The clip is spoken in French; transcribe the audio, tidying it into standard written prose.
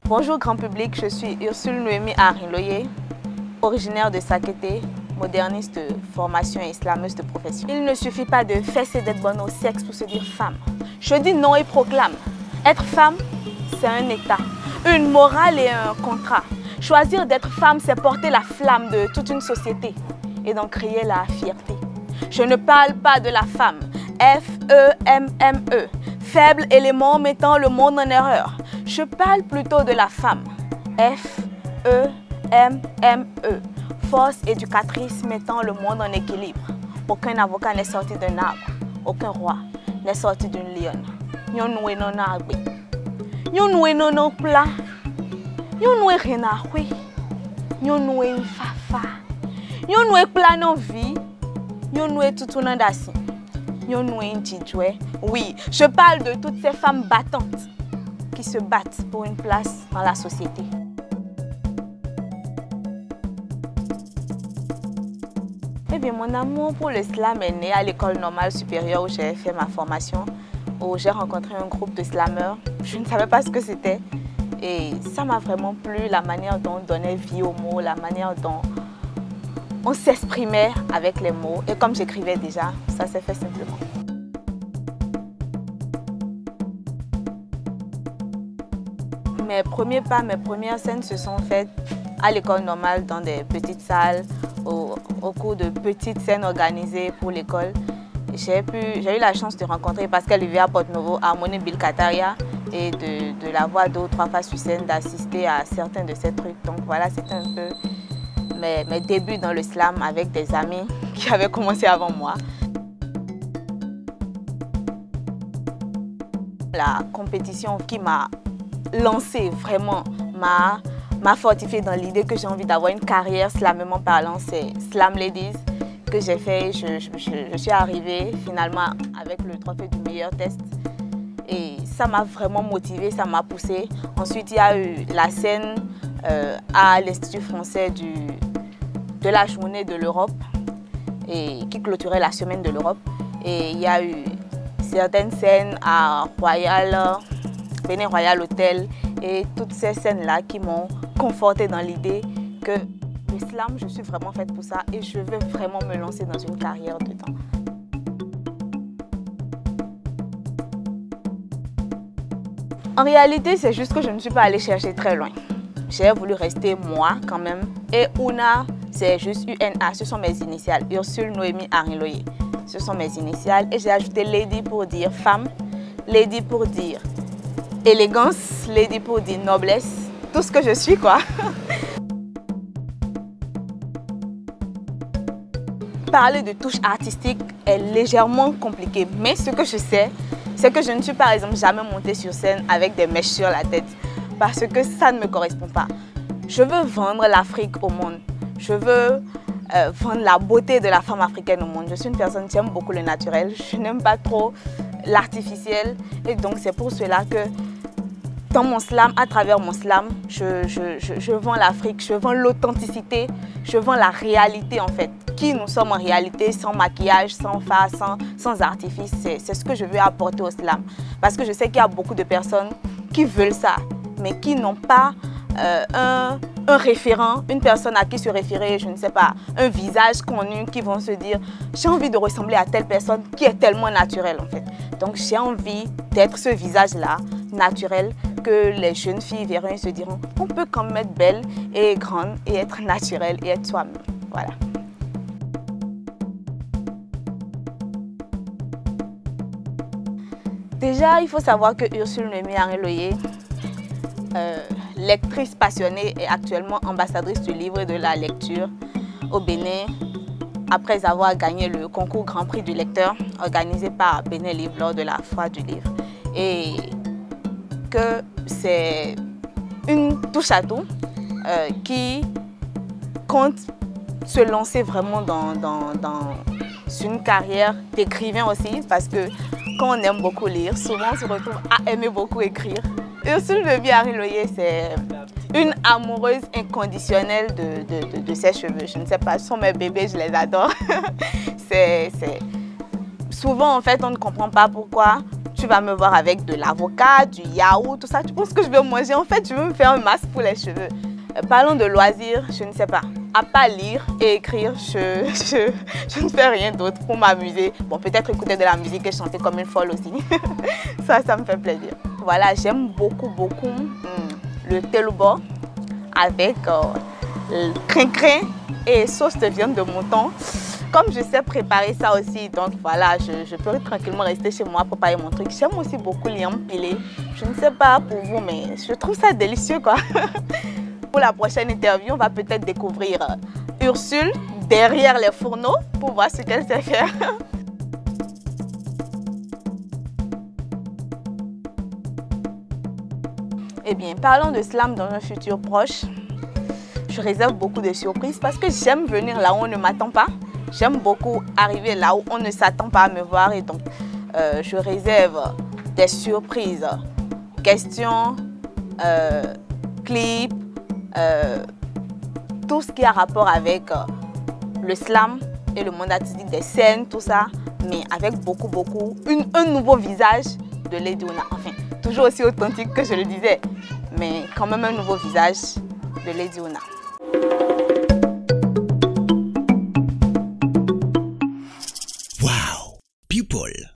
Bonjour grand public, je suis Ursule Noémie Arinloye, originaire de Sakété, moderniste de formation et islameuse de profession. Il ne suffit pas de fesser d'être bonne au sexe pour se dire femme. Je dis non et proclame. Être femme, c'est un état, une morale et un contrat. Choisir d'être femme, c'est porter la flamme de toute une société et d'en créer la fierté. Je ne parle pas de la femme, F-E-M-M-E, faible élément mettant le monde en erreur. Je parle plutôt de la femme, F-E-M-M-E, force éducatrice mettant le monde en équilibre. Aucun avocat n'est sorti d'un arbre, aucun roi n'est sorti d'une lionne. Nous nous non arbre, nous nous non plat, nous nous renarwe, nous nous fafa, nous nous plat non vie, nous nous tout un andassi, nous nous intitoué. Oui, je parle de toutes ces femmes battantes qui se battent pour une place dans la société. Eh bien, mon amour pour l'islam est né à l'école normale supérieure où j'ai fait ma formation, où j'ai rencontré un groupe de slameurs. Je ne savais pas ce que c'était et ça m'a vraiment plu, la manière dont on donnait vie aux mots, la manière dont on s'exprimait avec les mots. Et comme j'écrivais déjà, ça s'est fait simplement. Mes premiers pas, mes premières scènes se sont faites à l'école normale dans des petites salles, au cours de petites scènes organisées pour l'école. J'ai eu la chance de rencontrer Pascal vivait à Porte-Nouveau, Harmonie Bilkataria et de la voir 2 ou 3 fois sur scène, d'assister à certains de ces trucs. Donc voilà, c'était un peu mes débuts dans le slam avec des amis qui avaient commencé avant moi. La compétition qui m'a lancée vraiment, m'a fortifié dans l'idée que j'ai envie d'avoir une carrière slamement parlant, c'est Slam Ladies que j'ai fait. Je suis arrivée finalement avec le trophée du meilleur test et ça m'a vraiment motivée, ça m'a poussée. Ensuite, il y a eu la scène à l'Institut français de la journée de l'Europe qui clôturait la semaine de l'Europe. Et il y a eu certaines scènes à Bénin Royal Hotel et toutes ces scènes-là qui m'ont confortée dans l'idée que le slam, je suis vraiment faite pour ça et je veux vraiment me lancer dans une carrière dedans. En réalité, c'est juste que je ne suis pas allée chercher très loin. J'ai voulu rester moi quand même. Et Una, c'est juste UNA, ce sont mes initiales. Ursule Noémie Arinloye, ce sont mes initiales. Et j'ai ajouté Lady pour dire femme, Lady pour dire élégance, Lady pour dire noblesse, tout ce que je suis quoi. Parler de touche artistique est légèrement compliqué, mais ce que je sais, c'est que je ne suis par exemple jamais montée sur scène avec des mèches sur la tête, parce que ça ne me correspond pas. Je veux vendre l'Afrique au monde, je veux vendre la beauté de la femme africaine au monde. Je suis une personne qui aime beaucoup le naturel, je n'aime pas trop l'artificiel, et donc c'est pour cela que dans mon slam, à travers mon slam, je vends l'Afrique, je vends l'authenticité, je vends la réalité en fait. Qui nous sommes en réalité, sans maquillage, sans fard, sans artifice. C'est ce que je veux apporter au slam. Parce que je sais qu'il y a beaucoup de personnes qui veulent ça, mais qui n'ont pas un référent, une personne à qui se référer, je ne sais pas, un visage connu, qui vont se dire j'ai envie de ressembler à telle personne qui est tellement naturelle en fait. Donc j'ai envie d'être ce visage-là, naturel, que les jeunes filles verront et se diront on peut quand même être belle et grande et être naturelle et être soi-même. Voilà. Déjà, il faut savoir que Ursule Noémie Arinloye, lectrice passionnée, est actuellement ambassadrice du livre et de la lecture au Bénin, après avoir gagné le concours Grand Prix du lecteur organisé par Bénin Livre lors de la foire du livre. Et que c'est une touche à tout qui compte se lancer vraiment dans une carrière d'écrivain aussi, parce que quand on aime beaucoup lire, souvent on se retrouve à aimer beaucoup écrire. Ursule Noémie Arinloye, c'est une amoureuse inconditionnelle de ses cheveux. Je ne sais pas, ce sont mes bébés, je les adore. Souvent en fait on ne comprend pas pourquoi Tu vas me voir avec de l'avocat, du yaourt, tout ça. Tu penses que je vais manger? En fait, je veux me faire un masque pour les cheveux. Parlons de loisirs, je ne sais pas. À part lire et écrire, je ne fais rien d'autre pour m'amuser. Bon, peut-être écouter de la musique et chanter comme une folle aussi. Ça me fait plaisir. Voilà, j'aime beaucoup le telubo avec crin-crin et sauce de viande de mouton. Comme je sais préparer ça aussi, donc voilà, je peux tranquillement rester chez moi préparer mon truc. J'aime aussi beaucoup l'iam pilé. Je ne sais pas pour vous, mais je trouve ça délicieux quoi. Pour la prochaine interview, on va peut-être découvrir Ursule derrière les fourneaux pour voir ce qu'elle sait faire. Eh bien, parlons de slam dans un futur proche. Je réserve beaucoup de surprises parce que j'aime venir là où on ne m'attend pas. J'aime beaucoup arriver là où on ne s'attend pas à me voir et donc je réserve des surprises, questions, clips, tout ce qui a rapport avec le slam et le monde artistique, des scènes, tout ça, mais avec un nouveau visage de Lady Una. Enfin, toujours aussi authentique que je le disais, mais quand même un nouveau visage de Lady Una.